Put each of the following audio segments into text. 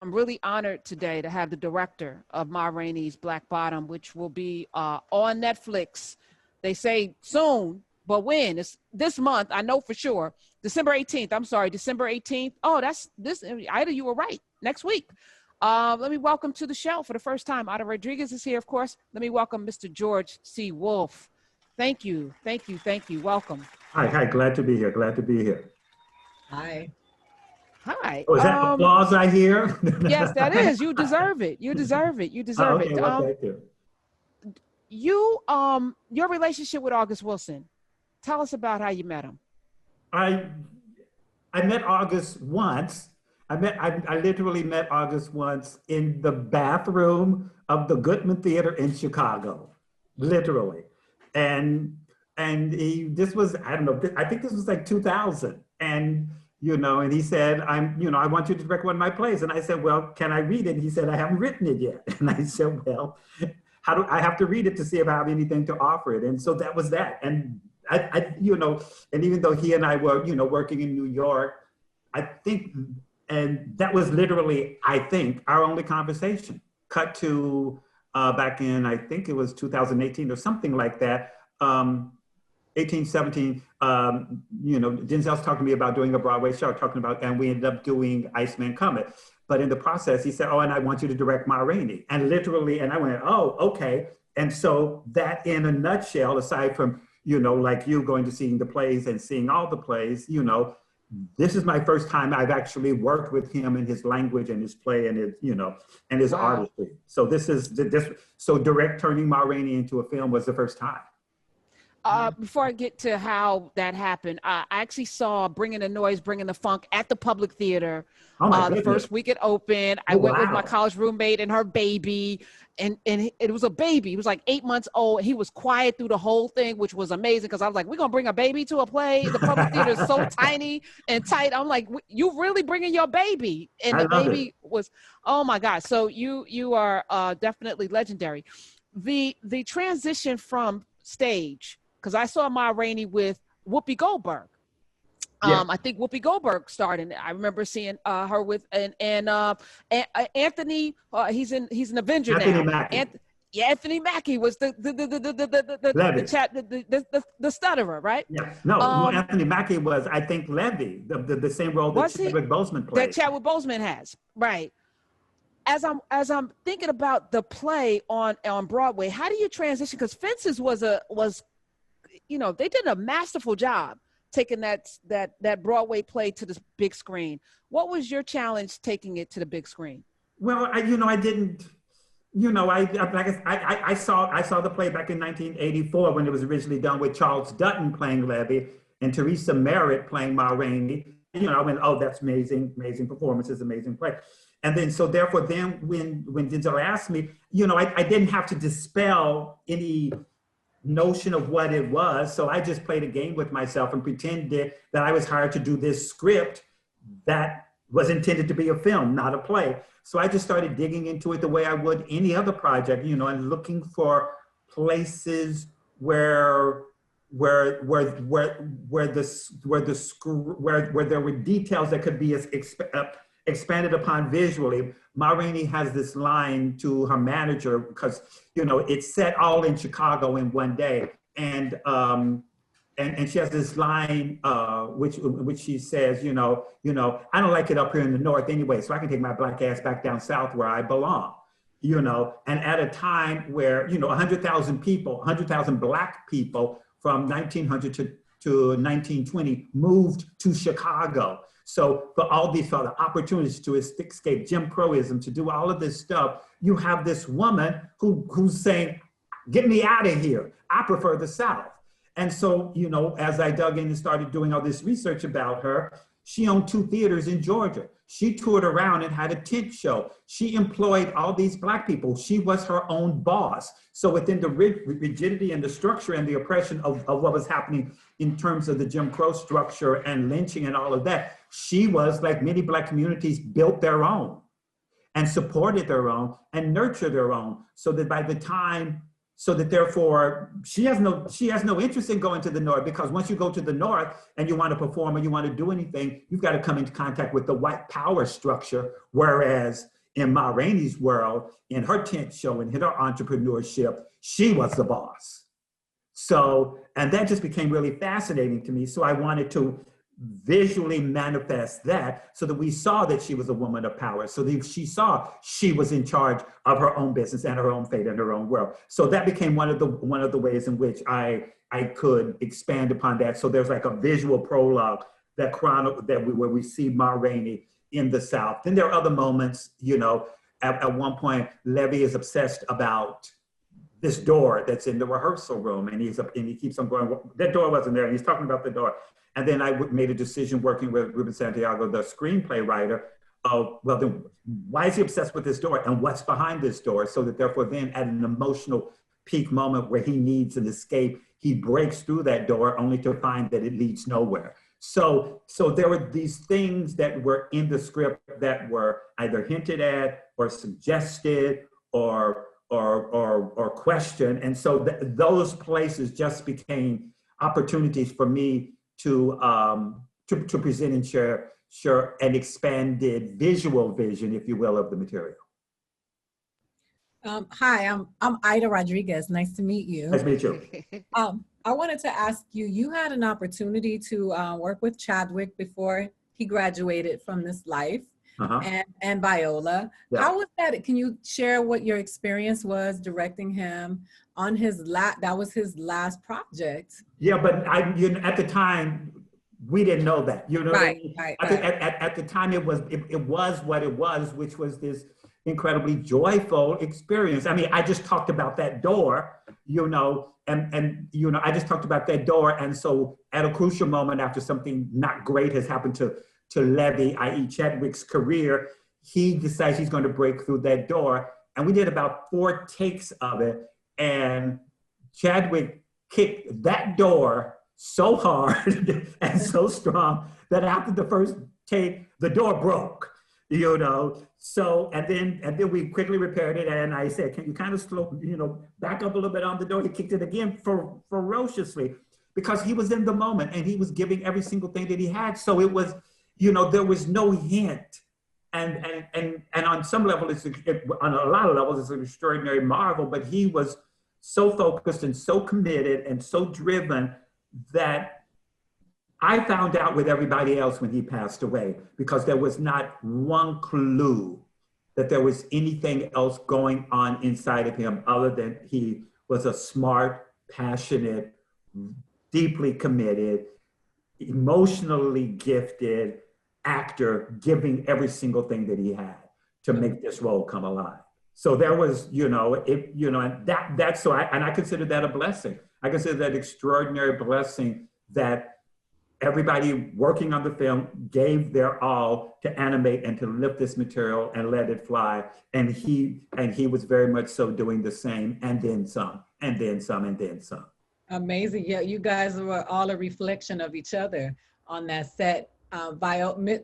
I'm really honored today to have the director of Ma Rainey's Black Bottom, which will be on Netflix. They say soon, but when? It's this month. I know for sure. December 18th. I'm sorry, December 18th. Oh, that's this. Ida, you were right. Next week. Let me welcome to the show for the first time. Aida Rodriguez is here, of course. Let me welcome Mr. George C. Wolfe. Thank you. Thank you. Thank you. Welcome. Hi. Glad to be here. Glad to be here. Hi. Hi. Oh, is that applause I hear? Yes, that is. You deserve it. You deserve it. You deserve okay, it. well, thank you. Your relationship with August Wilson. Tell us about how you met him. I met August once. I literally met August once in the bathroom of the Goodman Theater in Chicago, literally. And this was, I don't know, I think this was like 2000. And and he said, I want you to direct one of my plays. And I said, well, can I read it? And he said, I haven't written it yet. And I said, well, how do I have to read it to see if I have anything to offer it? And so that was that. And and even though he and I were, working in New York, I think, and that was literally, I think, our only conversation. Cut to back in, I think it was 2018 or something like that. 18, 17, Denzel's talking to me about doing a Broadway show, and we ended up doing Iceman Comet. But in the process, he said, oh, and I want you to direct Ma Rainey. And literally, and I went, oh, okay. And so that in a nutshell, aside from, like you going to seeing the plays and seeing all the plays, this is my first time I've actually worked with him in his language and his play and his, and his artistry. So so direct turning Ma Rainey into a film was the first time. Before I get to how that happened, I actually saw Bringing the Noise, Bringing the Funk at the Public Theater. The first week it opened. I went with my college roommate and her baby, and it was a baby. He was like 8 months old. He was quiet through the whole thing, which was amazing because I was like, we're going to bring a baby to a play. The Public Theater is so tiny and tight. I'm like, you really bringing your baby? And the baby was, oh my God. So you are definitely legendary. The transition from stage, because I saw Ma Rainey with Whoopi Goldberg. I think Whoopi Goldberg started. I remember seeing her with and Anthony. He's an Avenger Anthony now. Mackie. Anthony Mackie was the stutterer, right? Yeah. No, Anthony Mackie was, I think, Levy, the same role that Chadwick Boseman played. That Chadwick Boseman has, right? As I'm thinking about the play on Broadway, how do you transition? Because Fences was they did a masterful job taking that Broadway play to the big screen. What was your challenge taking it to the big screen? Well, I didn't, I saw the play back in 1984 when it was originally done with Charles Dutton playing Levy and Teresa Merritt playing Ma Rainey. I went, oh, that's amazing performances, amazing play. And then, so therefore, then when Denzel asked me, I didn't have to dispel any notion of what it was. So I just played a game with myself and pretended that I was hired to do this script that was intended to be a film, not a play. So I just started digging into it the way I would any other project, and looking for places where there were details that could be expanded upon visually. Ma Rainey has this line to her manager because it's set all in Chicago in one day, and she has this line which she says, I don't like it up here in the north anyway, so I can take my black ass back down south where I belong. And at a time where 100,000 black people from 1900 to 1920 moved to Chicago. So for the opportunities to escape Jim Crowism, to do all of this stuff, you have this woman who's saying, get me out of here. I prefer the South. And so, as I dug in and started doing all this research about her, she owned 2 theaters in Georgia. She toured around and had a tent show. She employed all these black people. She was her own boss. So within the rigidity and the structure and the oppression of what was happening in terms of the Jim Crow structure and lynching and all of that, she was, like many black communities, built their own and supported their own and nurtured their own, so that by the time so that therefore she has no interest in going to the North, because once you go to the North and you want to perform or you want to do anything, you've got to come into contact with the white power structure. Whereas in Ma Rainey's world, in her tent show and in her entrepreneurship, she was the boss. So, and that just became really fascinating to me. So I wanted to visually manifest that so that we saw that she was a woman of power. So that she saw she was in charge of her own business and her own fate and her own world. So that became one of the ways in which I could expand upon that. So there's like a visual prologue where we see Ma Rainey in the South. Then there are other moments, at one point, Levy is obsessed about this door that's in the rehearsal room, and he keeps on going, that door wasn't there, and he's talking about the door. And then I made a decision working with Ruben Santiago, the screenplay writer, of, well, then why is he obsessed with this door and what's behind this door? So that therefore then at an emotional peak moment where he needs an escape, he breaks through that door only to find that it leads nowhere. So there were these things that were in the script that were either hinted at or suggested or questioned. And so those places just became opportunities for me to present and share an expanded visual vision, if you will, of the material. Hi, I'm Aida Rodriguez. Nice to meet you. Nice to meet you. I wanted to ask you, you had an opportunity to work with Chadwick before he graduated from this life, and Viola. Yeah. How was that? Can you share what your experience was directing him on that was his last project? Yeah, but at the time, we didn't know that. Right. At the time, it was what it was, which was this incredibly joyful experience. I mean, I just talked about that door, and I just talked about that door. And so at a crucial moment after something not great has happened to Levy, i.e. Chadwick's career, he decides he's going to break through that door. And we did about 4 takes of it. And Chadwick kicked that door so hard and so strong that after the first take, the door broke. So, and then we quickly repaired it. And I said, can you kind of slow, back up a little bit on the door? He kicked it again ferociously because he was in the moment and he was giving every single thing that he had. So it was, there was no hint. And on some level, on a lot of levels, it's an extraordinary marvel, but he was so focused and so committed and so driven that I found out with everybody else when he passed away, because there was not one clue that there was anything else going on inside of him other than he was a smart, passionate, deeply committed, emotionally gifted actor, giving every single thing that he had to make this role come alive. So there was, and that's so I consider that a blessing. I consider that extraordinary blessing that everybody working on the film gave their all to animate and to lift this material and let it fly. And he was very much so doing the same, and then some, and then some, and then some. Amazing. Yeah, you guys were all a reflection of each other on that set.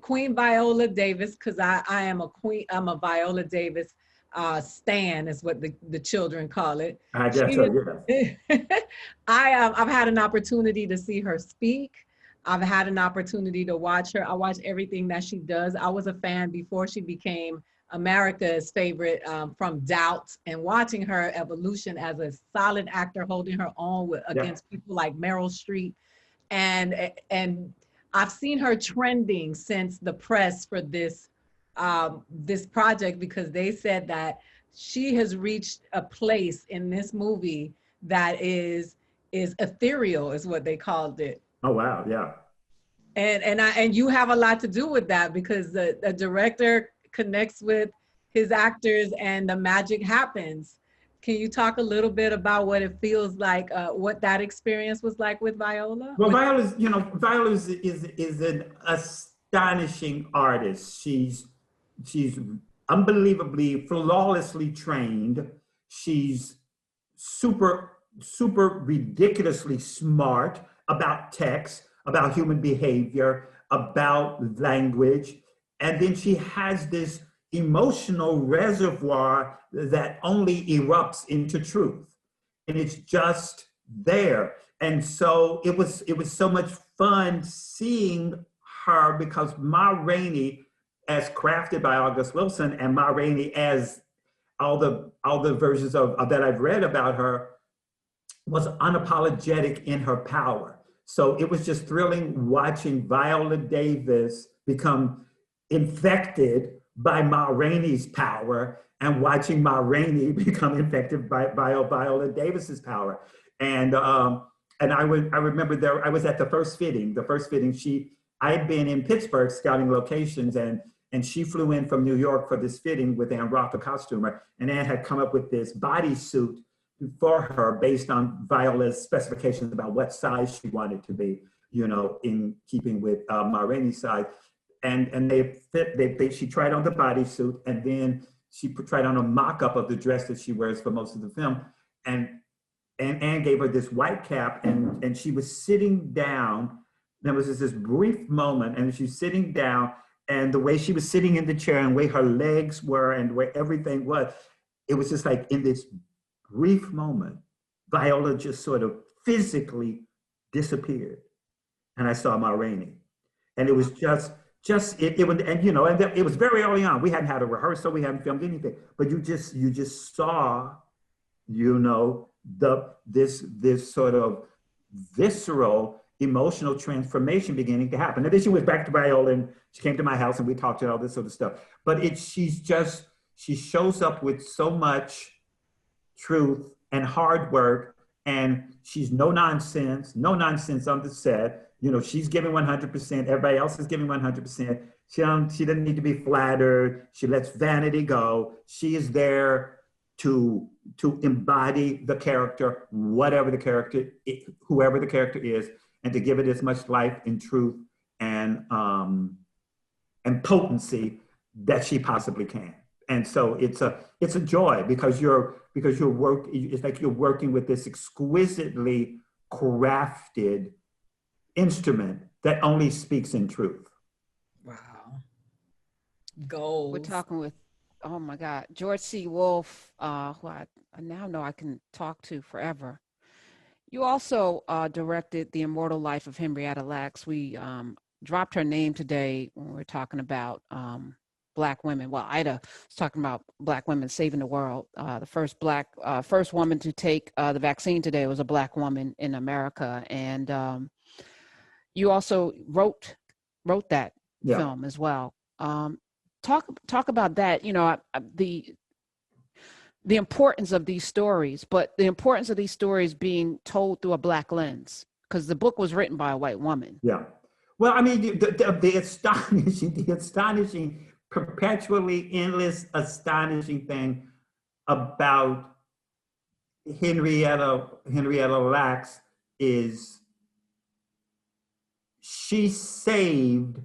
Queen Viola Davis, because I am a queen, I'm a Viola Davis stan is what the children call it. I guess so, yeah. I've had an opportunity to see her speak. I've had an opportunity to watch her. I watch everything that she does. I was a fan before she became America's favorite from Doubt, and watching her evolution as a solid actor, holding her own against people like Meryl Streep. And I've seen her trending since the press for this project, because they said that she has reached a place in this movie that is ethereal, is what they called it. Oh, wow, yeah. And you have a lot to do with that, because the director connects with his actors and the magic happens. Can you talk a little bit about what it feels like, what that experience was like with Viola? Well, Viola is an astonishing artist. She's unbelievably, flawlessly trained. She's super ridiculously smart about text, about human behavior, about language. And then she has this emotional reservoir that only erupts into truth. and it's just there. And so it was so much fun seeing her, because Ma Rainey, as crafted by August Wilson, and Ma Rainey as all the versions of that I've read about her, was unapologetic in her power. So it was just thrilling watching Viola Davis become infected by Ma Rainey's power, and watching Ma Rainey become infected by Viola Davis's power. And I remember I was at the first fitting. I had been in Pittsburgh scouting locations, and she flew in from New York for this fitting with Ann Roth, the costumer, and Ann had come up with this bodysuit for her based on Viola's specifications about what size she wanted to be, in keeping with Ma Rainey's size. And she tried on the bodysuit, and then she tried on a mock-up of the dress that she wears for most of the film. And Anne gave her this white cap, and she was sitting down. There was this brief moment, and she's sitting down, and the way she was sitting in the chair and the way her legs were and the way everything was, it was just like in this brief moment, Viola just sort of physically disappeared. And I saw Ma Rainey. And it was it was very early on. We hadn't had a rehearsal, we hadn't filmed anything, but you just saw, this sort of visceral emotional transformation beginning to happen. And then she went back to Viola, and she came to my house, and we talked about all this sort of stuff. But she shows up with so much truth and hard work, and she's no nonsense on the set. She's giving 100%. Everybody else is giving 100%. She doesn't need to be flattered. She lets vanity go. She is there to embody the character, whoever the character is, and to give it as much life and truth and potency that she possibly can. And so it's a joy, because it's like you're working with this exquisitely crafted instrument that only speaks in truth. Wow. Goals. We're talking with, oh my God, George C. Wolfe, who I now know I can talk to forever. You also directed The Immortal Life of Henrietta Lacks. We dropped her name today when we were talking about Black women. Well, Aida was talking about Black women saving the world. The first woman to take the vaccine today was a Black woman in America. And you also wrote that film as well. Talk about that. The importance of these stories, but the importance of these stories being told through a Black lens, because the book was written by a white woman. Yeah. Well, I mean, the astonishing, perpetually endless, astonishing thing about Henrietta Lacks is she saved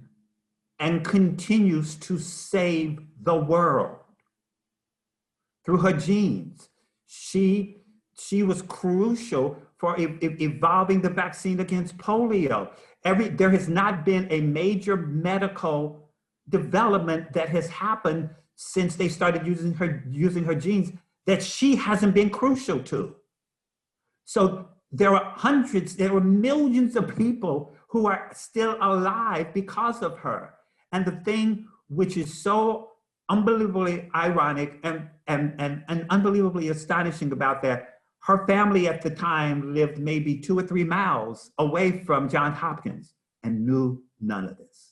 and continues to save the world through her genes. She was crucial for evolving the vaccine against polio. There has not been a major medical development that has happened since they started using her genes that she hasn't been crucial to. So there were millions of people who are still alive because of her. And the thing which is so unbelievably ironic and unbelievably astonishing about that, her family at the time lived maybe 2 or 3 miles away from Johns Hopkins and knew none of this.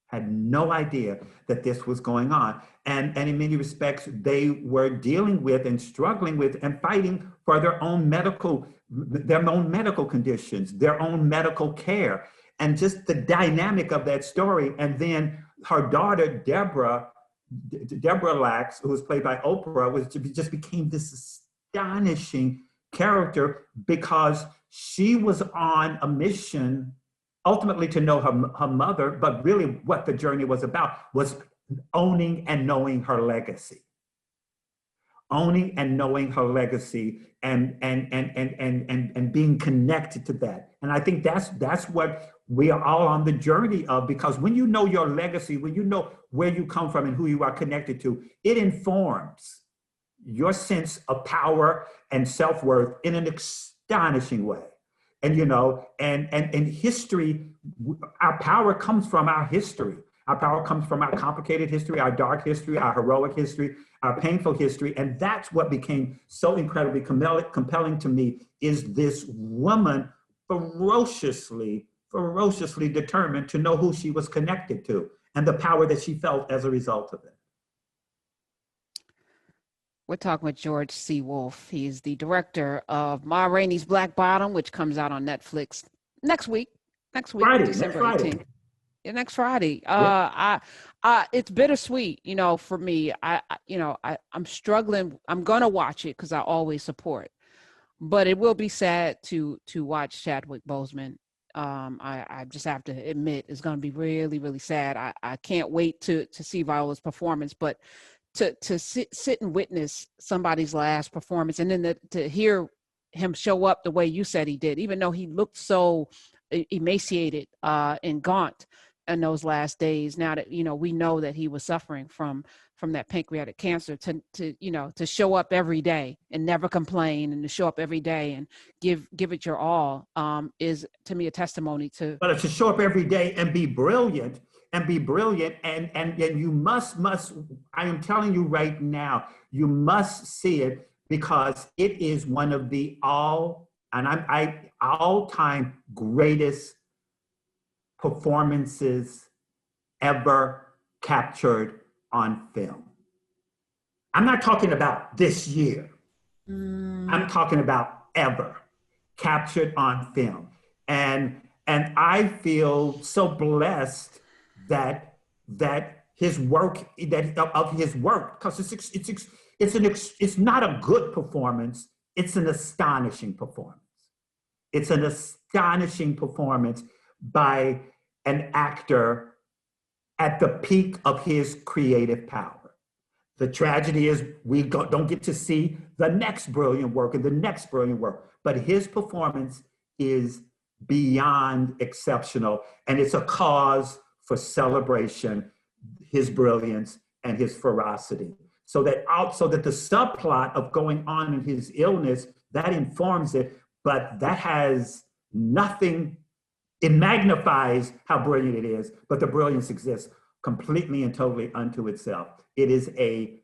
Had no idea that this was going on. And in many respects, they were dealing with and struggling with and fighting for their own medical conditions, their own medical care. And just the dynamic of that story. And then her daughter, Deborah Lacks, who was played by Oprah, just became this astonishing character, because she was on a mission ultimately to know her mother, but really what the journey was about was owning and knowing her legacy. Owning and knowing her legacy and being connected to that. And I think that's what we are all on the journey of, because when you know your legacy, when you know where you come from and who you are connected to, it informs your sense of power and self-worth in an astonishing way. And, you know, and history, our power comes from our history. Our power comes from our complicated history, our dark history, our heroic history, our painful history. And that's what became so incredibly compelling to me, is this woman ferociously determined to know who she was connected to and the power that she felt as a result of it. We're talking with George C. Wolfe. He's the director of Ma Rainey's Black Bottom, which comes out on Netflix next week, Friday, December 18th. Yeah, next Friday. Yeah. It's bittersweet, you know, for me. I'm struggling. I'm gonna watch it because I always support, but it will be sad to watch Chadwick Boseman. I just have to admit it's gonna be really, really sad. I can't wait to see Viola's performance, but to sit and witness somebody's last performance, and then to hear him show up the way you said he did, even though he looked so emaciated and gaunt in those last days. Now that, you know, we know that he was suffering from that pancreatic cancer, to show up every day and never complain, and to show up every day and give it your all, is to me a testimony to. But to show up every day and be brilliant. And you must, I am telling you right now, you must see it, because it is one of the all-time greatest performances ever captured on film. I'm not talking about this year. I'm talking about ever captured on film. And I feel so blessed that his work, because it's not a good performance, it's an astonishing performance. It's an astonishing performance by an actor at the peak of his creative power. The tragedy is we don't get to see the next brilliant work and the next brilliant work, but his performance is beyond exceptional, and it's a cause for celebration, his brilliance and his ferocity. So that the subplot of going on in his illness, that informs it, but that has nothing, it magnifies how brilliant it is, but the brilliance exists completely and totally unto itself. It is a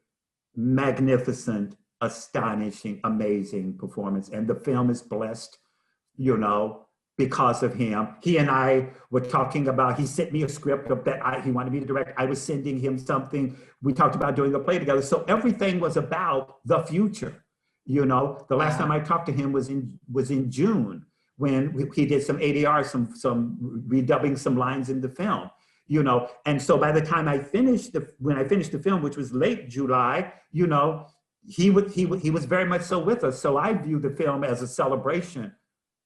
magnificent, astonishing, amazing performance. And the film is blessed, you know, because of him. He and I were talking about, he sent me a script that he wanted me to direct. I was sending him something. We talked about doing a play together. So everything was about the future. You know, the last time I talked to him was in June, when he did some ADR, some redubbing some lines in the film, you know. And so by the time when I finished the film, which was late July, you know, he was very much so with us. So I view the film as a celebration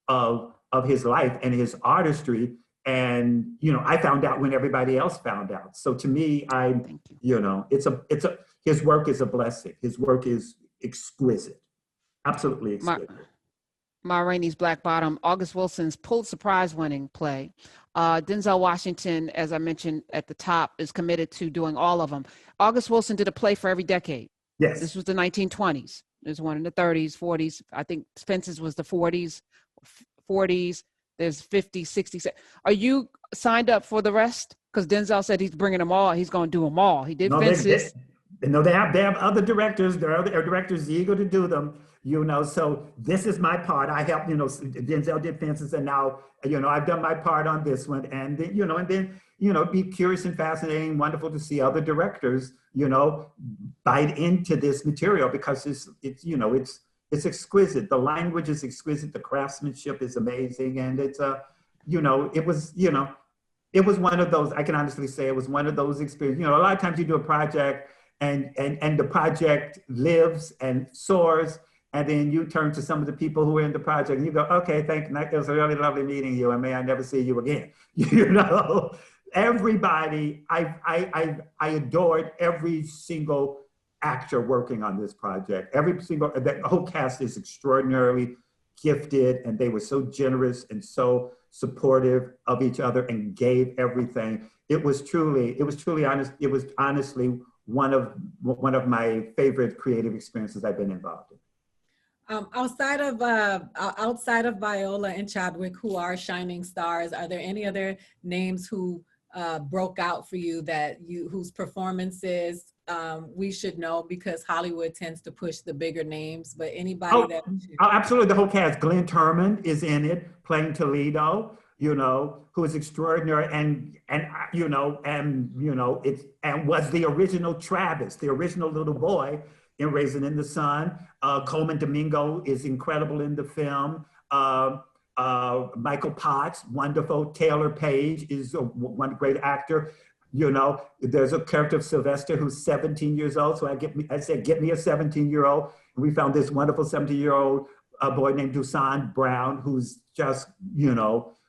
of his life and his artistry. And, you know, I found out when everybody else found out. So to me, his work is a blessing. His work is exquisite, absolutely exquisite. Ma Rainey's Black Bottom, August Wilson's Pulitzer Prize winning play. Denzel Washington, as I mentioned at the top, is committed to doing all of them. August Wilson did a play for every decade. Yes. This was the 1920s. There's one in the 30s, 40s. I think Spence's was the 40s. There's 50s, 60s. Are you signed up for the rest? Because Denzel said he's bringing them all. He's going to do them all. He did Fences. They have other directors. There are other directors eager to do them, you know. So this is my part. I helped, you know, Denzel did Fences, and now, you know, I've done my part on this one. And then, be curious and fascinating, wonderful to see other directors, you know, bite into this material, because it's exquisite. The language is exquisite. The craftsmanship is amazing. And it was one of those, I can honestly say it was one of those experiences. You know, a lot of times you do a project and the project lives and soars, and then you turn to some of the people who are in the project and you go, okay, thank you. It was really lovely meeting you, and may I never see you again. You know, everybody, I adored every single actor working on this project. The whole cast is extraordinarily gifted, and they were so generous and so supportive of each other and gave everything. It was truly honest. It was honestly one of my favorite creative experiences I've been involved in. Outside of Viola and Chadwick, who are shining stars, are there any other names who broke out for you whose performances we should know, because Hollywood tends to push the bigger names, but anybody absolutely, the whole cast. Glenn Turman is in it, playing Toledo, who is extraordinary, and was the original Travis, the original little boy in Raisin in the Sun. Coleman Domingo is incredible in the film. Michael Potts, wonderful. Taylor Page is one great actor. There's a character of Sylvester who's 17 years old. So I said, get me a 17-year-old. And we found this wonderful 17-year-old boy named Dusan Brown, who's just,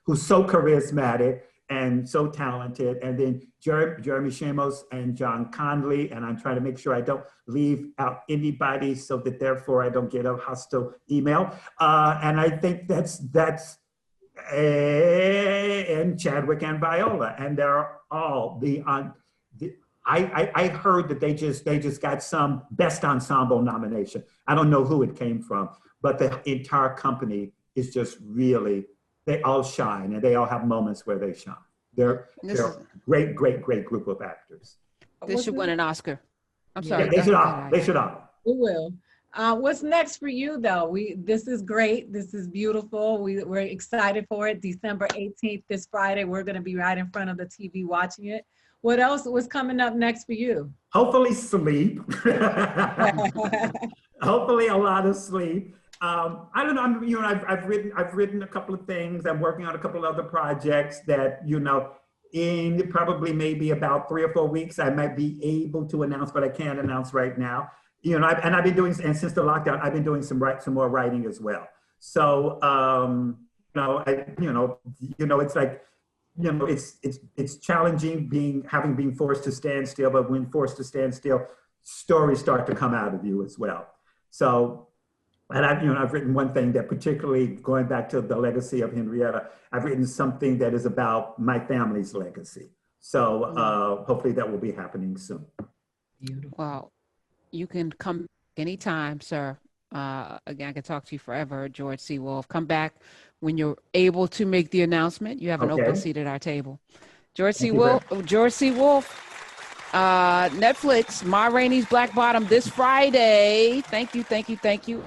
who's so charismatic and so talented. And then Jeremy Shamos and John Conley. And I'm trying to make sure I don't leave out anybody so that therefore I don't get a hostile email. And I think that's and Chadwick and Viola. And they're all I heard that they just got some best ensemble nomination. I don't know who it came from, but the entire company is just really, they all shine, and they all have moments where they shine. They're a great group of actors. They should win an Oscar. I'm sorry. Yeah, they should all. We will. What's next for you, though? This is great. This is beautiful. We're excited for it. December 18th, this Friday, we're going to be right in front of the TV watching it. What else? What's coming up next for you? Hopefully sleep. Hopefully a lot of sleep. I don't know. I've written a couple of things. I'm working on a couple of other projects that, in probably maybe about 3 or 4 weeks, I might be able to announce, but I can't announce right now. I've been doing, and since the lockdown, I've been doing some more writing as well. So, it's like, it's challenging having been forced to stand still, but when forced to stand still, stories start to come out of you as well. So, and I've written one thing that, particularly going back to the legacy of Henrietta, I've written something that is about my family's legacy. So hopefully that will be happening soon. Beautiful. Well, you can come anytime, sir. Again, I can talk to you forever, George C. Wolfe. Come back when you're able to make the announcement. You have an open seat at our table. George C. Wolfe, Netflix, Ma Rainey's Black Bottom this Friday. Thank you.